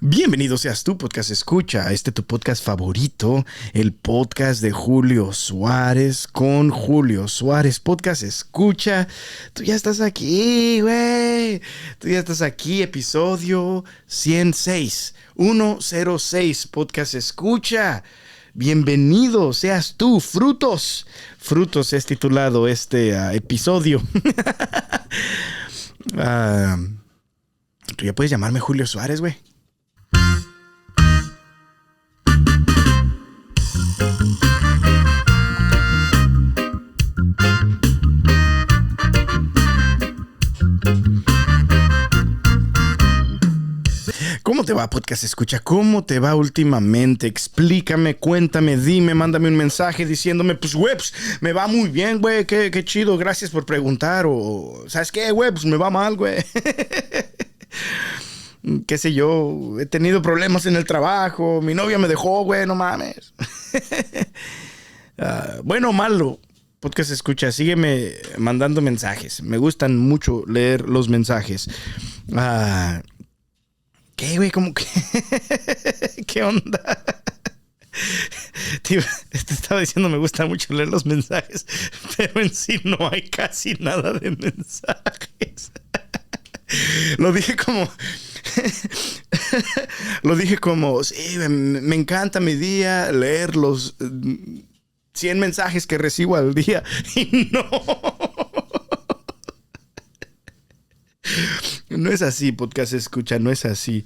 Bienvenido seas tú, podcast escucha, tu podcast favorito, el podcast de Julio Suárez con Julio Suárez, podcast escucha. Tú ya estás aquí, güey. Tú ya estás aquí, episodio 106, 106, podcast escucha. Bienvenido seas tú, Frutos. Frutos es titulado episodio. Tú ya puedes llamarme Julio Suárez, güey. ¿Cómo te va, podcast escucha? ¿Cómo te va últimamente? Explícame, cuéntame, dime, mándame un mensaje diciéndome, pues, güey, me va muy bien, güey, qué chido, gracias por preguntar. O, ¿sabes qué, güey? Pues me va mal, güey. Qué sé yo, he tenido problemas en el trabajo, mi novia me dejó, güey, no mames. Bueno o malo, podcast escucha, sígueme mandando mensajes. Me gustan mucho leer los mensajes. ¿Qué, güey? ¿Cómo que? ¿Qué onda? Tío, te estaba diciendo, me gusta mucho leer los mensajes, pero en sí no hay casi nada de mensajes. Lo dije como, sí, me encanta mi día leer los 100 mensajes que recibo al día. Y no. No es así, podcast escucha, no es así.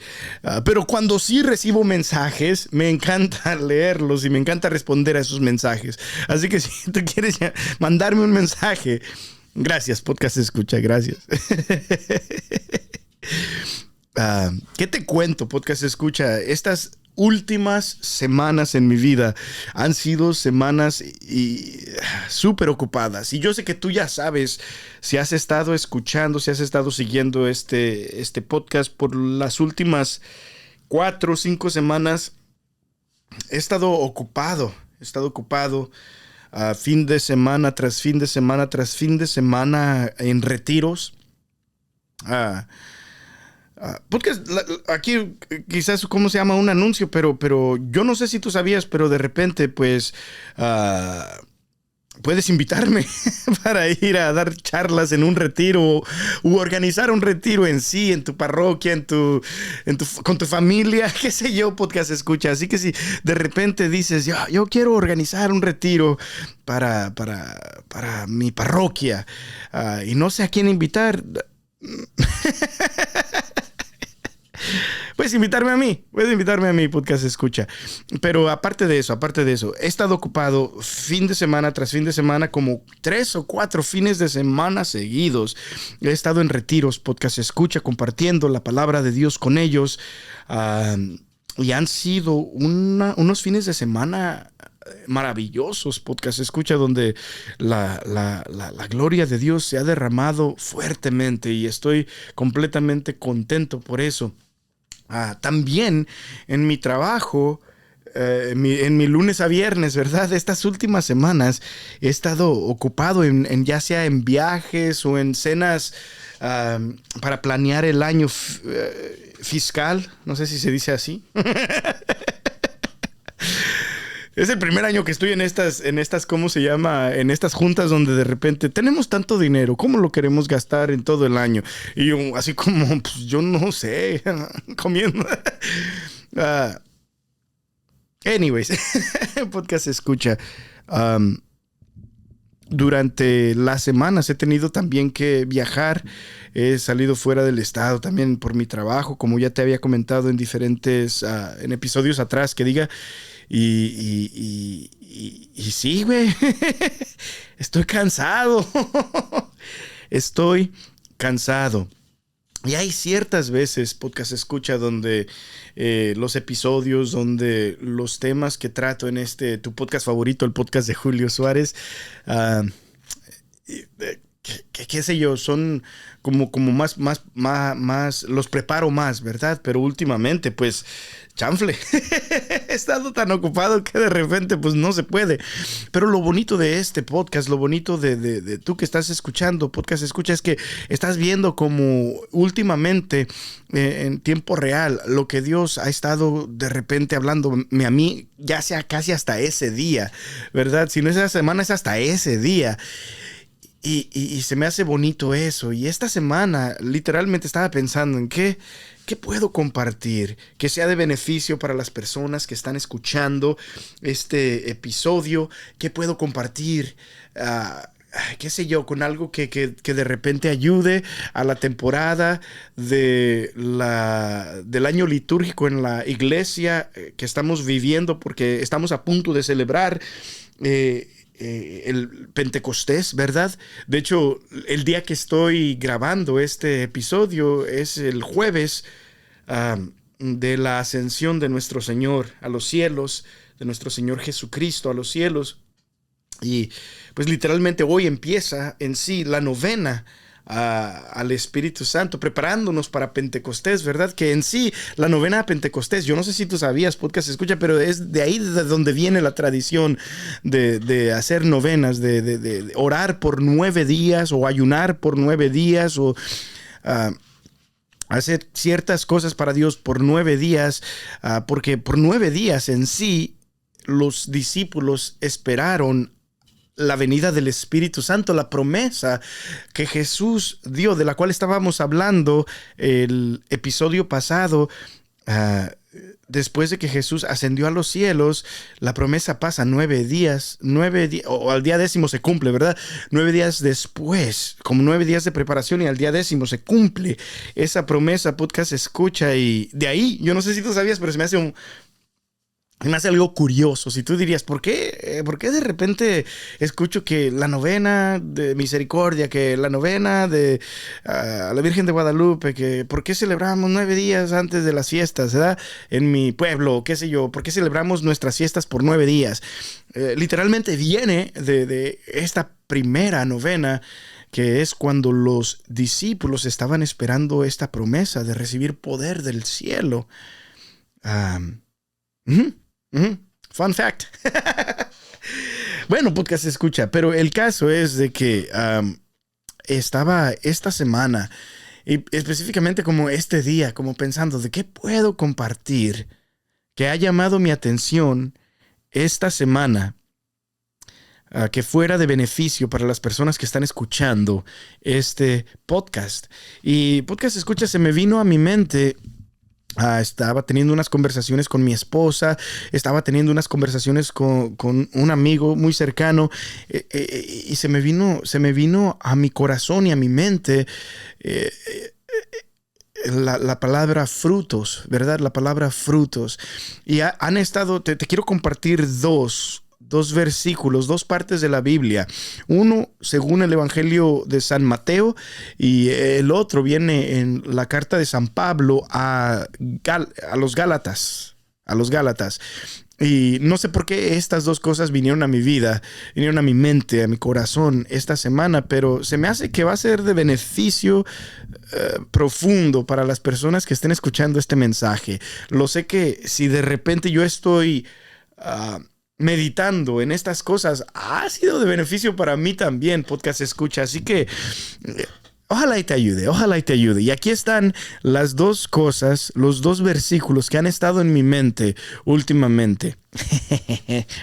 Pero cuando sí recibo mensajes, me encanta leerlos y me encanta responder a esos mensajes. Así que si tú quieres mandarme un mensaje, gracias, podcast escucha, gracias. ¿Qué te cuento, podcast escucha? Estas últimas semanas en mi vida han sido semanas súper ocupadas. Y yo sé que tú ya sabes, si has estado escuchando, si has estado siguiendo este podcast por las últimas 4 o 5 semanas, he estado ocupado. Fin de semana tras fin de semana tras fin de semana en retiros. Porque aquí quizás, ¿cómo se llama? Un anuncio, pero yo no sé si tú sabías, pero de repente, pues, puedes invitarme para ir a dar charlas en un retiro u organizar un retiro en sí, en tu parroquia, con tu familia, qué sé yo, podcast escucha. Así que si de repente dices, yo quiero organizar un retiro para mi parroquia y no sé a quién invitar, puedes invitarme a mí, podcast escucha. Pero aparte de eso, he estado ocupado fin de semana tras fin de semana, como 3 o 4 fines de semana seguidos. He estado en retiros, podcast escucha, compartiendo la palabra de Dios con ellos. Y han sido unos fines de semana maravillosos, podcast escucha, donde la gloria de Dios se ha derramado fuertemente y estoy completamente contento por eso. También en mi trabajo, en mi lunes a viernes, ¿verdad? Estas últimas semanas he estado ocupado en ya sea en viajes o en cenas para planear el año fiscal. No sé si se dice así. Es el primer año que estoy en estas, ¿cómo se llama? En estas juntas donde de repente tenemos tanto dinero, ¿cómo lo queremos gastar en todo el año? Y yo, así como, pues yo no sé, comiendo. Anyways, podcast escucha. Durante las semanas he tenido también que viajar. He salido fuera del estado también por mi trabajo, como ya te había comentado en diferentes, en episodios atrás, que diga. Y sí, güey. Estoy cansado. Y hay ciertas veces, podcast escucha, donde los episodios, donde los temas que trato en tu podcast favorito, el podcast de Julio Suárez, qué sé yo, son como más, los preparo más, ¿verdad? Pero últimamente, pues, chanfle, he estado tan ocupado que de repente, pues, no se puede. Pero lo bonito de este podcast, lo bonito de tú que estás escuchando, podcast escucha, es que estás viendo como últimamente, en tiempo real, lo que Dios ha estado de repente hablándome a mí, ya sea casi hasta ese día, ¿verdad? Si no es esa semana, es hasta ese día. Y se me hace bonito eso. Y esta semana literalmente estaba pensando en qué puedo compartir que sea de beneficio para las personas que están escuchando este episodio. ¿Qué puedo compartir? Qué sé yo, con algo que de repente ayude a la temporada del año litúrgico en la iglesia que estamos viviendo, porque estamos a punto de celebrar el Pentecostés, ¿verdad? De hecho, el día que estoy grabando este episodio es el jueves de la ascensión de nuestro Señor a los cielos, de nuestro Señor Jesucristo a los cielos. Y pues literalmente hoy empieza en sí la novena al Espíritu Santo, preparándonos para Pentecostés, ¿verdad? Que en sí, la novena a Pentecostés, yo no sé si tú sabías, podcast escucha, pero es de ahí de donde viene la tradición de hacer novenas, de orar por 9 días o ayunar por 9 días o hacer ciertas cosas para Dios por 9 días, porque por 9 días en sí los discípulos esperaron la venida del Espíritu Santo, la promesa que Jesús dio, de la cual estábamos hablando el episodio pasado. Después de que Jesús ascendió a los cielos, la promesa pasa 9 días, o al día 10 se cumple, ¿verdad? 9 días después, como 9 días de preparación, y al día 10 se cumple esa promesa. Podcast escucha, y de ahí, yo no sé si tú sabías, pero se me hace algo curioso. Si tú dirías, ¿por qué de repente escucho que la novena de misericordia, que la novena de la Virgen de Guadalupe, que por qué celebramos 9 días antes de las fiestas, ¿verdad? En mi pueblo, qué sé yo, ¿por qué celebramos nuestras fiestas por 9 días? Literalmente viene de esta primera novena, que es cuando los discípulos estaban esperando esta promesa de recibir poder del cielo. Fun fact. Bueno, podcast escucha, pero el caso es de que estaba esta semana, y específicamente como este día, como pensando de qué puedo compartir que ha llamado mi atención esta semana, que fuera de beneficio para las personas que están escuchando este podcast. Y podcast escucha, se me vino a mi mente. Estaba teniendo unas conversaciones con mi esposa, estaba teniendo unas conversaciones con un amigo muy cercano, y se me vino a mi corazón y a mi mente la palabra frutos, ¿verdad? La palabra frutos. Y han estado, te quiero compartir dos versículos, 2 partes de la Biblia. Uno según el Evangelio de San Mateo, y el otro viene en la carta de San Pablo a los Gálatas. Y no sé por qué estas 2 cosas vinieron a mi vida, vinieron a mi mente, a mi corazón esta semana, pero se me hace que va a ser de beneficio profundo para las personas que estén escuchando este mensaje. Lo sé que si de repente yo estoy meditando en estas cosas, ha sido de beneficio para mí también, podcast escucha. Así que ojalá y te ayude. Y aquí están las 2 cosas, los 2 versículos que han estado en mi mente últimamente.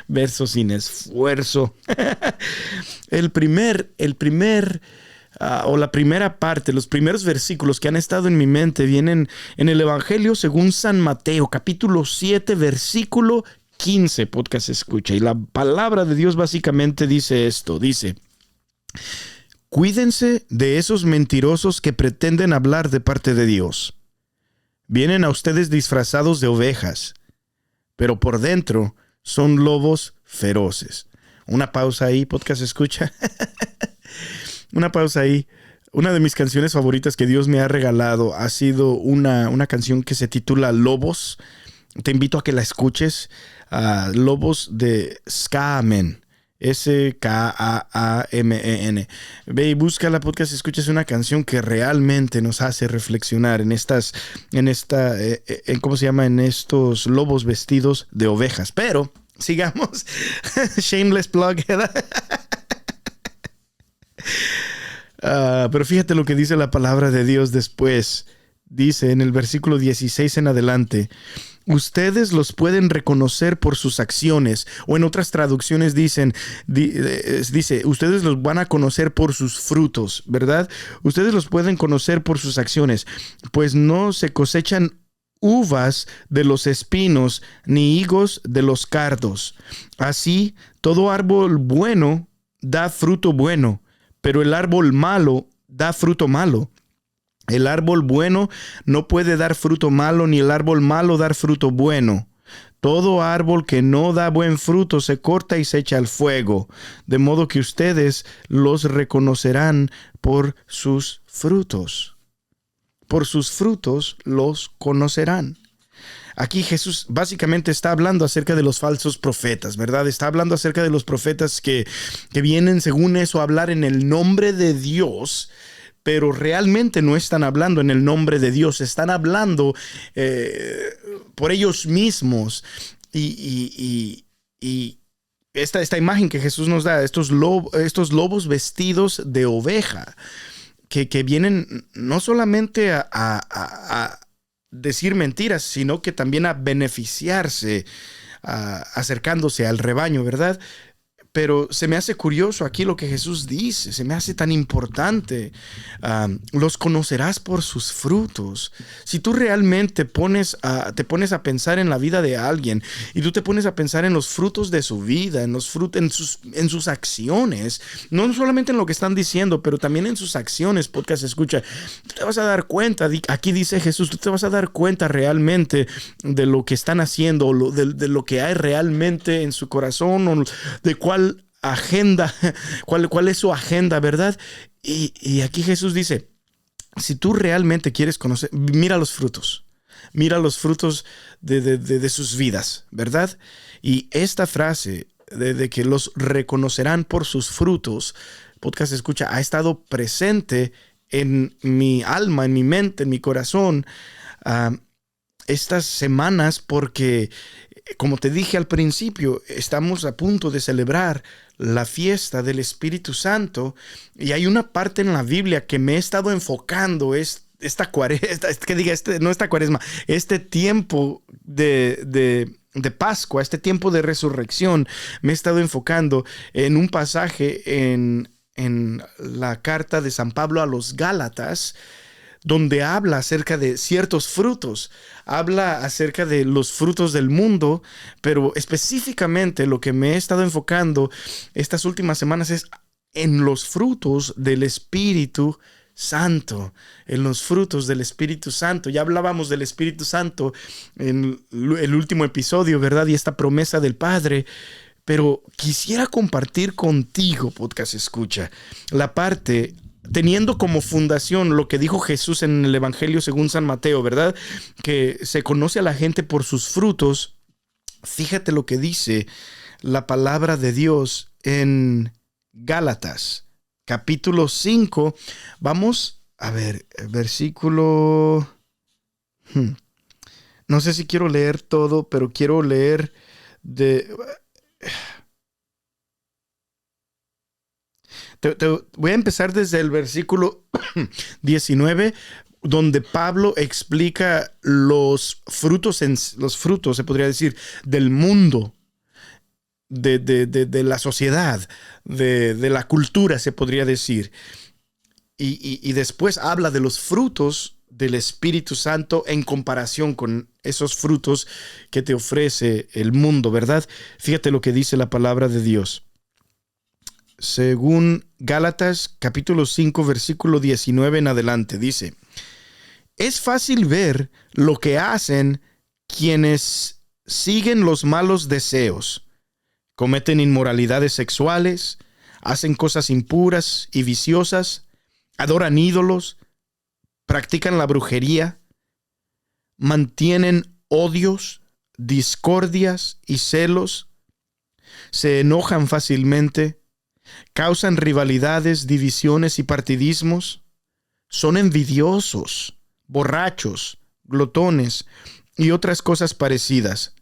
Verso sin esfuerzo. El primer o la primera parte, los primeros versículos que han estado en mi mente vienen en el Evangelio según San Mateo, capítulo 7, versículo 15, podcast escucha. Y la palabra de Dios básicamente dice esto, dice: cuídense de esos mentirosos que pretenden hablar de parte de Dios. Vienen a ustedes disfrazados de ovejas, pero por dentro son lobos feroces. Una pausa ahí, podcast escucha. Una pausa ahí. Una de mis canciones favoritas que Dios me ha regalado ha sido una canción que se titula Lobos. Te invito a que la escuches. Lobos de Ska Amen. Skaamen. Ve y busca la podcast, escuchas una canción que realmente nos hace reflexionar ¿cómo se llama? En estos lobos vestidos de ovejas. Pero sigamos. Shameless plug, ¿verdad? Pero fíjate lo que dice la palabra de Dios después. Dice en el versículo 16 en adelante: ustedes los pueden reconocer por sus acciones. O en otras traducciones dice, ustedes los van a conocer por sus frutos, ¿verdad? Ustedes los pueden conocer por sus acciones, pues no se cosechan uvas de los espinos, ni higos de los cardos. Así, todo árbol bueno da fruto bueno, pero el árbol malo da fruto malo. El árbol bueno no puede dar fruto malo, ni el árbol malo dar fruto bueno. Todo árbol que no da buen fruto se corta y se echa al fuego. De modo que ustedes los reconocerán por sus frutos. Por sus frutos los conocerán. Aquí Jesús básicamente está hablando acerca de los falsos profetas, ¿verdad? Está hablando acerca de los profetas que vienen, según eso, a hablar en el nombre de Dios, pero realmente no están hablando en el nombre de Dios, están hablando por ellos mismos. Y esta imagen que Jesús nos da, estos lobos vestidos de oveja, que vienen no solamente a decir mentiras, sino que también a beneficiarse, acercándose al rebaño, ¿verdad? Pero se me hace curioso aquí lo que Jesús dice, se me hace tan importante. Los conocerás por sus frutos. Si tú realmente te pones a pensar en la vida de alguien y tú te pones a pensar en los frutos de su vida, en sus acciones, no solamente en lo que están diciendo, pero también en sus acciones, podcast escucha, tú te vas a dar cuenta, aquí dice Jesús, tú te vas a dar cuenta realmente de lo que están haciendo, de lo que hay realmente en su corazón, o de cuál agenda, cuál es su agenda, ¿verdad? Y aquí Jesús dice, si tú realmente quieres conocer, mira los frutos de sus vidas, ¿verdad? Y esta frase de que los reconocerán por sus frutos, podcast escucha, ha estado presente en mi alma, en mi mente, en mi corazón, estas semanas, porque como te dije al principio, estamos a punto de celebrar la fiesta del Espíritu Santo, y hay una parte en la Biblia que me he estado enfocando, esta cuaresma, este tiempo de Pascua, este tiempo de resurrección, me he estado enfocando en un pasaje en la carta de San Pablo a los Gálatas, donde habla acerca de ciertos frutos, habla acerca de los frutos del mundo, pero específicamente lo que me he estado enfocando estas últimas semanas es en los frutos del Espíritu Santo, en los frutos del Espíritu Santo. Ya hablábamos del Espíritu Santo en el último episodio, ¿verdad? Y esta promesa del Padre. Pero quisiera compartir contigo, podcast escucha, la parte teniendo como fundación lo que dijo Jesús en el Evangelio según San Mateo, ¿verdad? Que se conoce a la gente por sus frutos. Fíjate lo que dice la palabra de Dios en Gálatas, capítulo 5. Vamos a ver, versículo... No sé si quiero leer todo, pero quiero leer voy a empezar desde el versículo 19, donde Pablo explica los frutos, se podría decir, del mundo, de la sociedad, de la cultura, se podría decir. Y después habla de los frutos del Espíritu Santo en comparación con esos frutos que te ofrece el mundo, ¿verdad? Fíjate lo que dice la palabra de Dios. Según Gálatas capítulo 5 versículo 19 en adelante, dice: es fácil ver lo que hacen quienes siguen los malos deseos, cometen inmoralidades sexuales, hacen cosas impuras y viciosas, adoran ídolos, practican la brujería, mantienen odios, discordias y celos. se enojan fácilmente, causan rivalidades, divisiones y partidismos, son envidiosos, borrachos, glotones y otras cosas parecidas.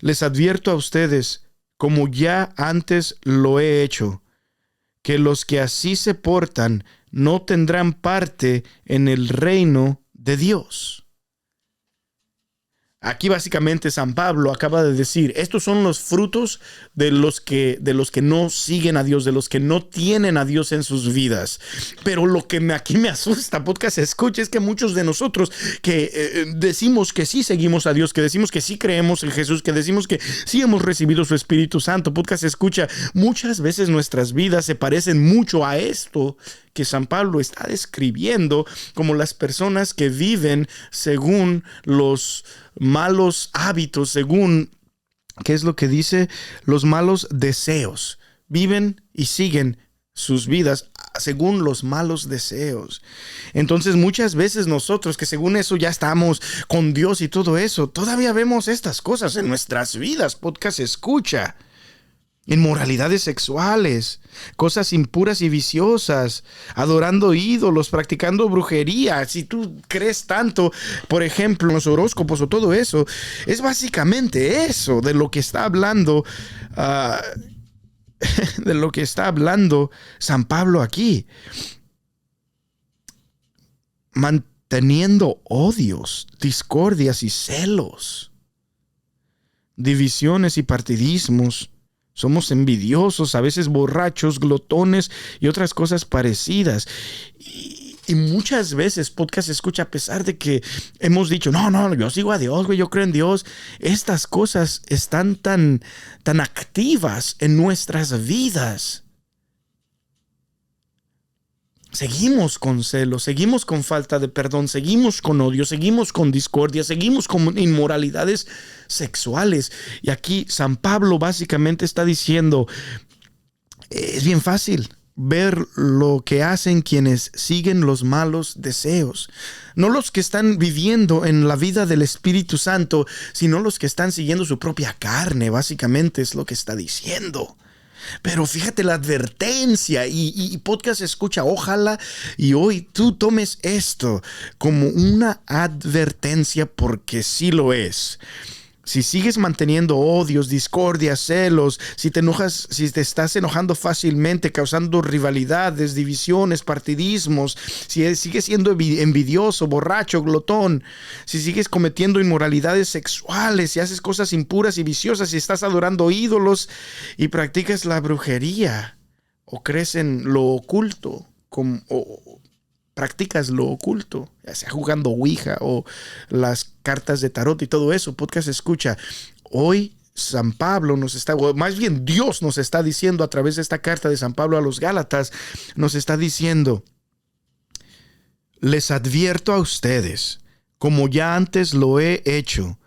Les advierto a ustedes, como ya antes lo he hecho, que los que así se portan no tendrán parte en el reino de Dios. Aquí básicamente San Pablo acaba de decir, estos son los frutos de los que no siguen a Dios, de los que no tienen a Dios en sus vidas. Pero lo que aquí me asusta, podcast escucha, es que muchos de nosotros que decimos que sí seguimos a Dios, que decimos que sí creemos en Jesús, que decimos que sí hemos recibido su Espíritu Santo, podcast escucha, muchas veces nuestras vidas se parecen mucho a esto que San Pablo está describiendo como las personas que viven según los malos hábitos, según, ¿qué es lo que dice? Los malos deseos. Viven y siguen sus vidas según los malos deseos. Entonces muchas veces nosotros que según eso ya estamos con Dios y todo eso, todavía vemos estas cosas en nuestras vidas. Podcast escucha. Inmoralidades sexuales, cosas impuras y viciosas, adorando ídolos, practicando brujería. Si tú crees tanto, por ejemplo, en los horóscopos o todo eso, es básicamente eso de lo que está hablando, de lo que está hablando San Pablo aquí. Manteniendo odios, discordias y celos, divisiones y partidismos. Somos envidiosos, a veces borrachos, glotones y otras cosas parecidas. Y muchas veces, podcast escucha, a pesar de que hemos dicho, no, yo sigo a Dios, güey, yo creo en Dios. Estas cosas están tan activas en nuestras vidas. Seguimos con celos, seguimos con falta de perdón, seguimos con odio, seguimos con discordia, seguimos con inmoralidades sexuales. Y aquí San Pablo básicamente está diciendo, es bien fácil ver lo que hacen quienes siguen los malos deseos. No los que están viviendo en la vida del Espíritu Santo, sino los que están siguiendo su propia carne, básicamente es lo que está diciendo. Pero fíjate la advertencia y podcast escucha, ojalá y hoy tú tomes esto como una advertencia porque sí lo es. Si sigues manteniendo odios, discordias, celos, si te enojas, si te estás enojando fácilmente, causando rivalidades, divisiones, partidismos, si sigues siendo envidioso, borracho, glotón, si sigues cometiendo inmoralidades sexuales, si haces cosas impuras y viciosas, si estás adorando ídolos y practicas la brujería o crees en lo oculto, practicas lo oculto, ya sea jugando Ouija o las cartas de tarot y todo eso, podcast escucha. Hoy San Pablo nos está, o más bien Dios nos está diciendo a través de esta carta de San Pablo a los Gálatas, nos está diciendo, les advierto a ustedes, como ya antes lo he hecho,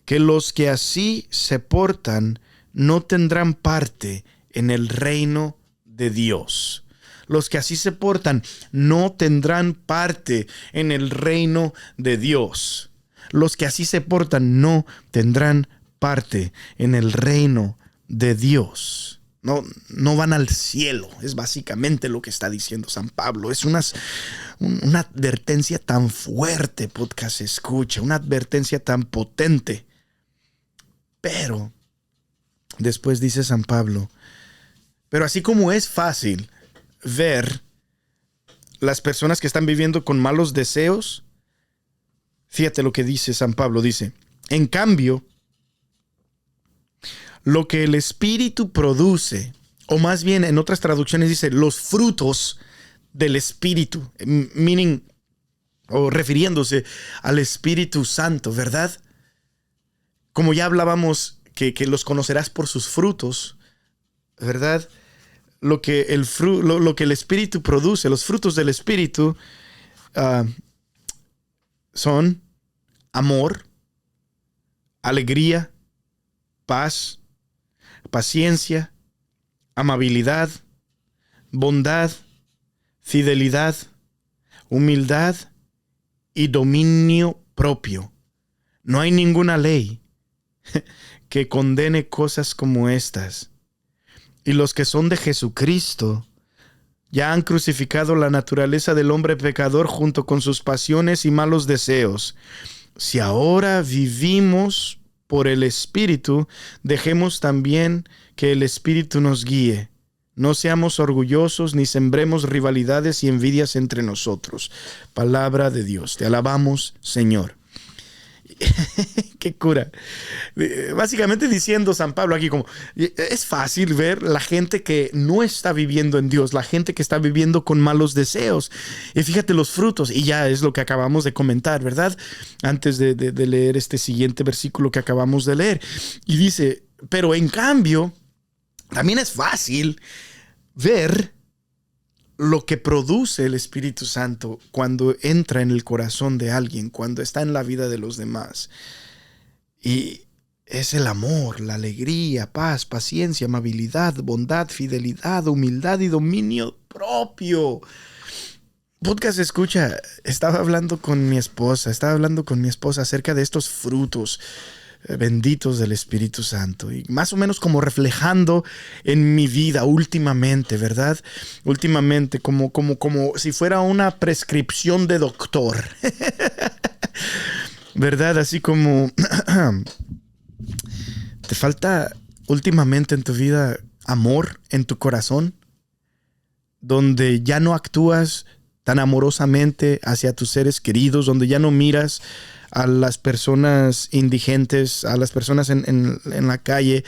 que los que así se portan no tendrán parte en el reino de Dios. Los que así se portan no tendrán parte en el reino de Dios. Los que así se portan no tendrán parte en el reino de Dios. No van al cielo. Es básicamente lo que está diciendo San Pablo. Es una advertencia tan fuerte, podcast escucha. Una advertencia tan potente. Pero después dice San Pablo, pero así como es fácil ver las personas que están viviendo con malos deseos, fíjate lo que dice San Pablo, dice, en cambio, lo que el Espíritu produce, o más bien en otras traducciones dice, los frutos del Espíritu, meaning, o refiriéndose al Espíritu Santo, ¿verdad? Como ya hablábamos, que los conocerás por sus frutos, ¿verdad? Lo que el Espíritu produce, los frutos del Espíritu son amor, alegría, paz, paciencia, amabilidad, bondad, fidelidad, humildad y dominio propio. No hay ninguna ley que condene cosas como estas. y los que son de Jesucristo ya han crucificado la naturaleza del hombre pecador junto con sus pasiones y malos deseos. Si ahora vivimos por el Espíritu, dejemos también que el Espíritu nos guíe. No seamos orgullosos ni sembremos rivalidades y envidias entre nosotros. Palabra de Dios. Te alabamos, Señor. Qué cura. Básicamente diciendo San Pablo aquí como, es fácil ver la gente que no está viviendo en Dios, la gente que está viviendo con malos deseos. Y fíjate los frutos, y ya es lo que acabamos de comentar, ¿verdad? Antes de leer este siguiente versículo que acabamos de leer. Y dice, pero en cambio, también es fácil ver lo que produce el Espíritu Santo cuando entra en el corazón de alguien, cuando está en la vida de los demás. Y es el amor, la alegría, paz, paciencia, amabilidad, bondad, fidelidad, humildad y dominio propio. Podcast escucha, estaba hablando con mi esposa acerca de estos frutos benditos del Espíritu Santo, y más o menos como reflejando en mi vida últimamente, ¿verdad? Últimamente, como si fuera una prescripción de doctor, ¿verdad? Así como te falta últimamente en tu vida amor en tu corazón, donde ya no actúas tan amorosamente hacia tus seres queridos, donde ya no miras a las personas indigentes, a las personas en la calle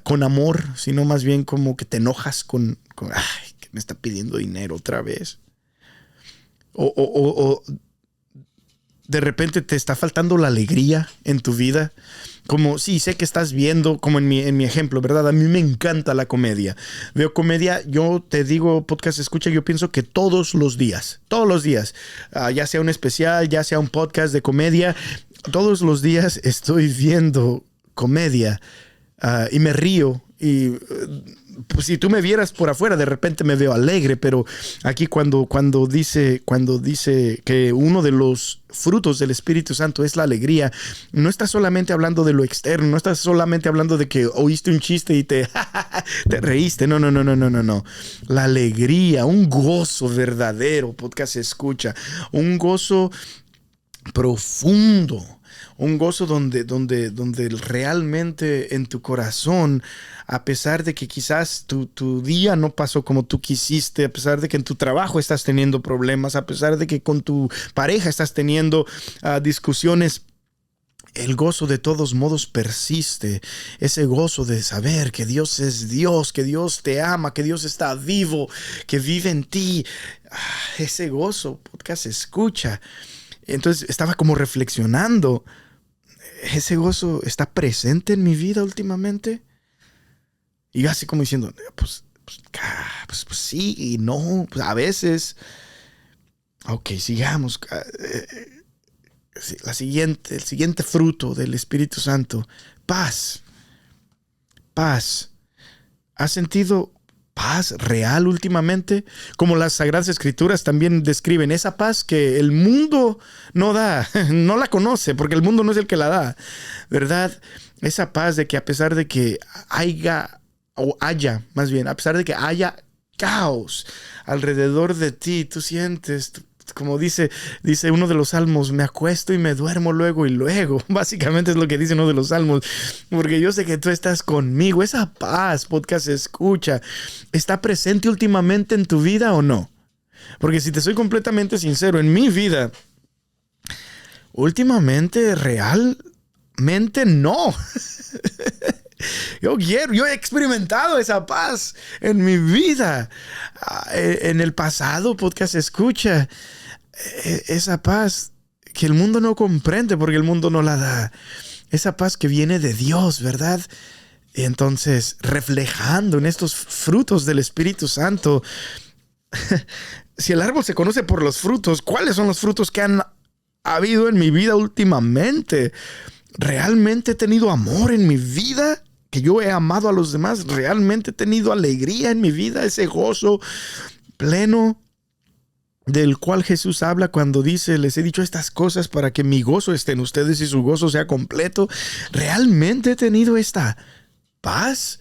con amor, sino más bien como que te enojas con ay, que me está pidiendo dinero otra vez. O de repente te está faltando la alegría en tu vida. Como, sí, sé que estás viendo, como en mi ejemplo, ¿verdad? A mí me encanta la comedia. Veo comedia, yo te digo, podcast escucha, yo pienso que todos los días, ya sea un especial, ya sea un podcast de comedia, todos los días estoy viendo comedia y me río. Y pues, si tú me vieras por afuera, de repente me veo alegre, pero aquí cuando dice que uno de los frutos del Espíritu Santo es la alegría, no está solamente hablando de lo externo, no está solamente hablando de que oíste un chiste y te reíste, no. La alegría, un gozo verdadero, podcast escucha, un gozo profundo. Un gozo donde realmente en tu corazón, a pesar de que quizás tu día no pasó como tú quisiste, a pesar de que en tu trabajo estás teniendo problemas, a pesar de que con tu pareja estás teniendo discusiones, el gozo de todos modos persiste. Ese gozo de saber que Dios es Dios, que Dios te ama, que Dios está vivo, que vive en ti. Ese gozo, podcast escucha. Entonces estaba como reflexionando. ¿Ese gozo está presente en mi vida últimamente? Y así como diciendo, pues sí y no, pues a veces. Ok, sigamos. El siguiente fruto del Espíritu Santo, paz. Paz. ¿Has sentido paz real últimamente? Como las Sagradas Escrituras también describen esa paz que el mundo no da, no la conoce, porque el mundo no es el que la da, ¿verdad? Esa paz de que a pesar de que haya caos alrededor de ti, tú sientes, como dice uno de los salmos, me acuesto y me duermo luego y luego. Básicamente es lo que dice uno de los salmos, porque yo sé que tú estás conmigo. Esa paz, podcast escucha, ¿está presente últimamente en tu vida o no? Porque si te soy completamente sincero, en mi vida, últimamente, realmente no. Yo he experimentado esa paz en mi vida. En el pasado, podcast escucha, esa paz que el mundo no comprende porque el mundo no la da. Esa paz que viene de Dios, ¿verdad? Y entonces, reflejando en estos frutos del Espíritu Santo, si el árbol se conoce por los frutos, ¿cuáles son los frutos que han habido en mi vida últimamente? ¿Realmente he tenido amor en mi vida? ¿Que yo he amado a los demás? ¿Realmente he tenido alegría en mi vida? Ese gozo pleno del cual Jesús habla cuando dice, les he dicho estas cosas para que mi gozo esté en ustedes y su gozo sea completo. ¿Realmente he tenido esta paz?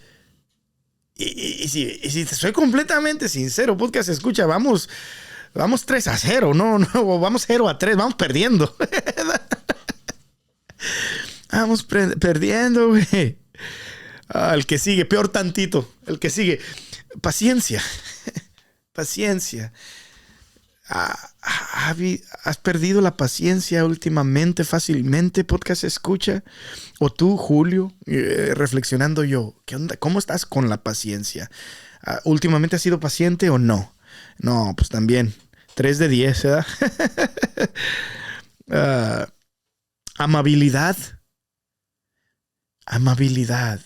Y si te soy completamente sincero, podcast escucha, vamos 3-0, no, vamos 0-3, vamos perdiendo. Vamos perdiendo, güey. El que sigue, peor tantito. El que sigue, paciencia. Paciencia. ¿Has perdido la paciencia últimamente, fácilmente, podcast escucha? O tú, Julio, reflexionando yo, ¿qué onda? ¿Cómo estás con la paciencia? ¿Últimamente has sido paciente o no? No, pues también, 3 de 10, ¿verdad? Amabilidad. Amabilidad.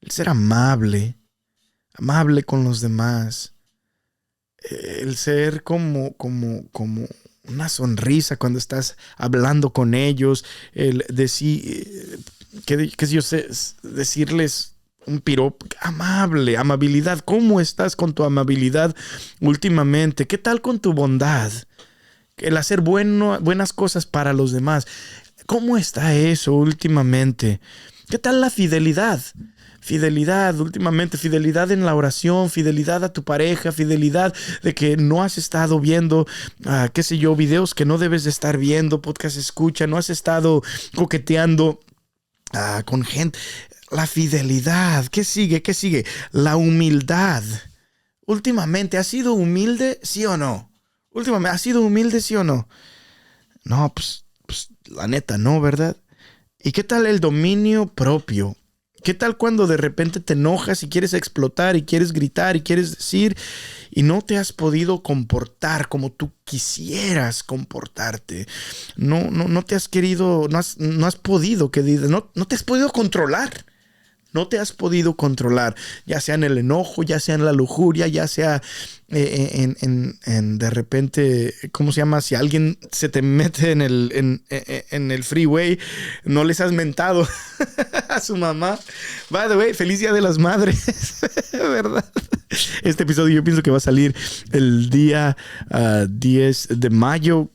El ser amable con los demás. El ser como una sonrisa cuando estás hablando con ellos, el decir, decirles un piropo, amabilidad. ¿Cómo estás con tu amabilidad últimamente? ¿Qué tal con tu bondad? El hacer buenas cosas para los demás. ¿Cómo está eso últimamente? ¿Qué tal la fidelidad? Fidelidad últimamente, fidelidad en la oración, fidelidad a tu pareja, fidelidad de que no has estado viendo, videos que no debes de estar viendo, podcast escucha, no has estado coqueteando con gente. La fidelidad, ¿qué sigue? La humildad. Últimamente, ¿has sido humilde, sí o no? Últimamente, ¿has sido humilde, sí o no? No, pues la neta, no, ¿verdad? ¿Y qué tal el dominio propio? ¿Qué tal cuando de repente te enojas y quieres explotar y quieres gritar y quieres decir y no te has podido comportar como tú quisieras comportarte? No te has querido, no has podido, no te has podido controlar. No te has podido controlar, ya sea en el enojo, ya sea en la lujuria, ya sea en de repente, ¿cómo se llama? Si alguien se te mete en el freeway, no les has mentado a su mamá. By the way, feliz Día de las Madres, ¿verdad? Este episodio yo pienso que va a salir el día 10 de mayo,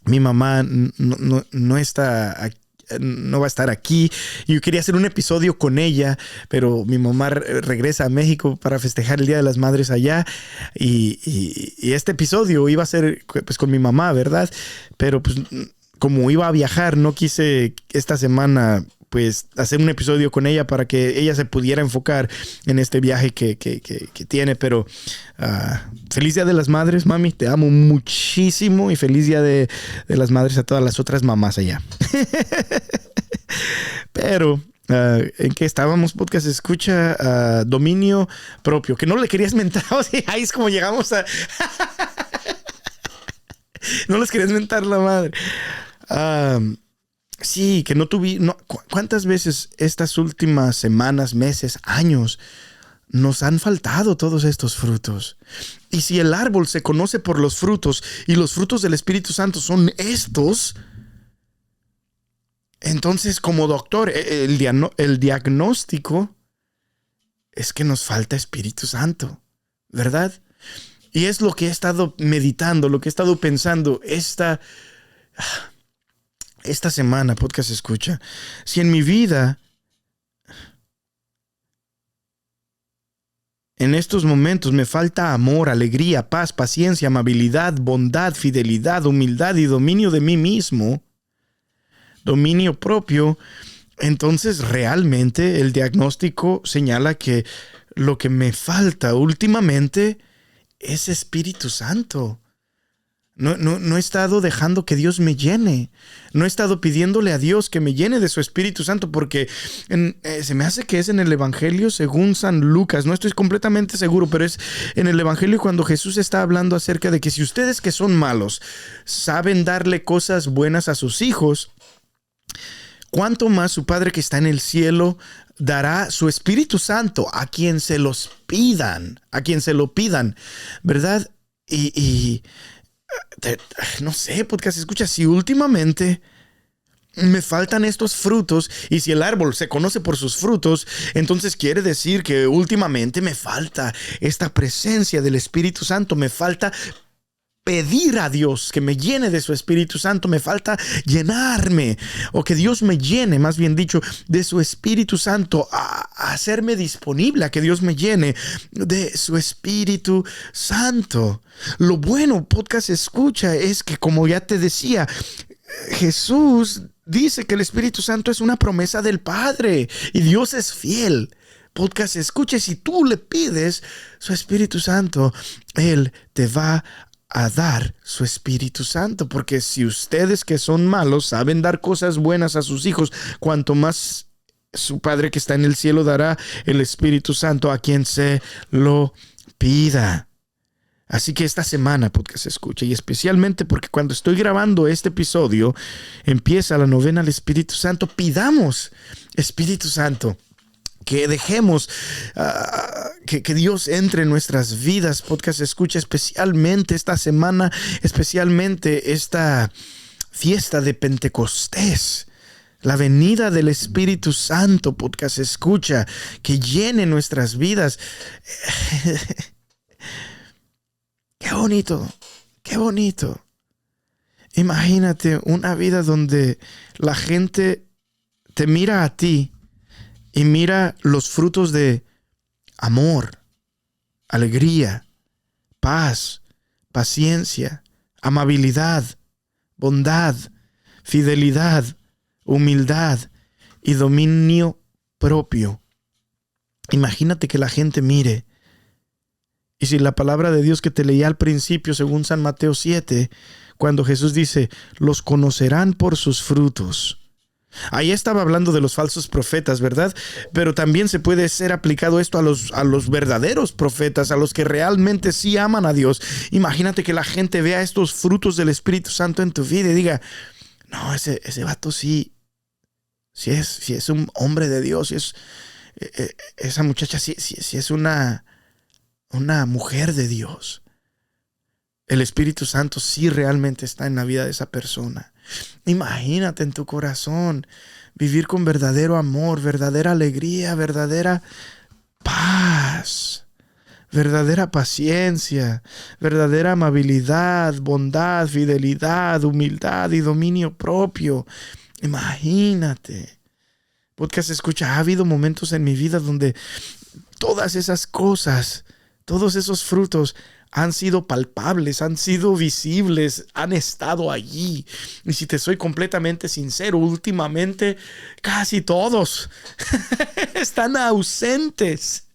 mi mamá no está aquí. No va a estar aquí. Yo quería hacer un episodio con ella, pero mi mamá regresa a México para festejar el Día de las Madres allá y este episodio iba a ser pues con mi mamá, ¿verdad? Pero pues como iba a viajar, no quise esta semana pues hacer un episodio con ella para que ella se pudiera enfocar en este viaje que tiene. Pero feliz Día de las Madres, mami, te amo muchísimo y feliz Día de las Madres a todas las otras mamás allá. Pero ¿en qué estábamos? Podcast escucha, dominio propio, que no le querías mentar. O sea, ahí es como llegamos a no les querías mentar la madre. Sí, que no tuve. ¿Cuántas veces estas últimas semanas, meses, años nos han faltado todos estos frutos? Y si el árbol se conoce por los frutos y los frutos del Espíritu Santo son estos, entonces como doctor, el diagnóstico es que nos falta Espíritu Santo, ¿verdad? Y es lo que he estado meditando, lo que he estado pensando esta semana, podcast escucha. Si en mi vida, en estos momentos, me falta amor, alegría, paz, paciencia, amabilidad, bondad, fidelidad, humildad y dominio de mí mismo, dominio propio, entonces realmente el diagnóstico señala que lo que me falta últimamente es Espíritu Santo. No he estado dejando que Dios me llene. No he estado pidiéndole a Dios que me llene de su Espíritu Santo, porque se me hace que es en el Evangelio según San Lucas. No estoy completamente seguro, pero es en el Evangelio cuando Jesús está hablando acerca de que si ustedes que son malos saben darle cosas buenas a sus hijos, ¿cuánto más su Padre que está en el cielo dará su Espíritu Santo a quien se los pidan, a quien se lo pidan, ¿verdad? No sé, podcast escucha, si últimamente me faltan estos frutos y si el árbol se conoce por sus frutos, entonces quiere decir que últimamente me falta esta presencia del Espíritu Santo, me falta pedir a Dios que me llene de su Espíritu Santo, me falta llenarme, o que Dios me llene, más bien dicho, de su Espíritu Santo, a hacerme disponible, a que Dios me llene de su Espíritu Santo. Lo bueno, podcast escucha, es que, como ya te decía, Jesús dice que el Espíritu Santo es una promesa del Padre y Dios es fiel. Podcast escucha, si tú le pides su Espíritu Santo, Él te va a dar su Espíritu Santo, porque si ustedes que son malos saben dar cosas buenas a sus hijos, cuanto más su Padre que está en el cielo dará el Espíritu Santo a quien se lo pida. Así que esta semana, podcast escucha, y especialmente porque cuando estoy grabando este episodio empieza la novena al Espíritu Santo, pidamos Espíritu Santo, que dejemos que Dios entre en nuestras vidas. Podcast escucha, especialmente esta semana, especialmente esta fiesta de Pentecostés, la venida del Espíritu Santo. Podcast escucha, que llene nuestras vidas. Qué bonito, qué bonito. Imagínate una vida donde la gente te mira a ti y mira los frutos de amor, alegría, paz, paciencia, amabilidad, bondad, fidelidad, humildad y dominio propio. Imagínate que la gente mire. Y si la palabra de Dios que te leí al principio, según San Mateo 7, cuando Jesús dice, los conocerán por sus frutos. Ahí estaba hablando de los falsos profetas, ¿verdad? Pero también se puede ser aplicado esto a los verdaderos profetas, a los que realmente sí aman a Dios. Imagínate que la gente vea estos frutos del Espíritu Santo en tu vida y diga, no, ese vato sí es un hombre de Dios, esa muchacha sí es una mujer de Dios. El Espíritu Santo sí realmente está en la vida de esa persona. Imagínate en tu corazón vivir con verdadero amor, verdadera alegría, verdadera paz, verdadera paciencia, verdadera amabilidad, bondad, fidelidad, humildad y dominio propio. Imagínate. Podcast escucha, ha habido momentos en mi vida donde todas esas cosas, todos esos frutos han sido palpables, han sido visibles, han estado allí. Y si te soy completamente sincero, últimamente casi todos están ausentes.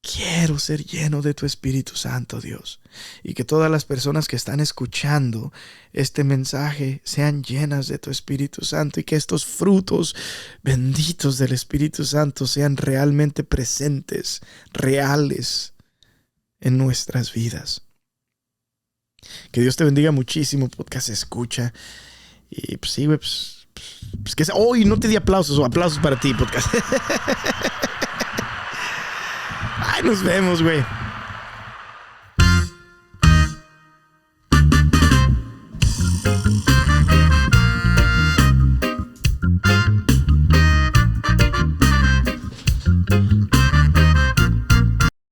Quiero ser lleno de tu Espíritu Santo, Dios, y que todas las personas que están escuchando este mensaje sean llenas de tu Espíritu Santo y que estos frutos benditos del Espíritu Santo sean realmente presentes, reales en nuestras vidas. Que Dios te bendiga muchísimo, podcast escucha. Y pues sí, güey, pues que hoy no te di aplausos para ti, podcast. Ay, nos vemos, güey.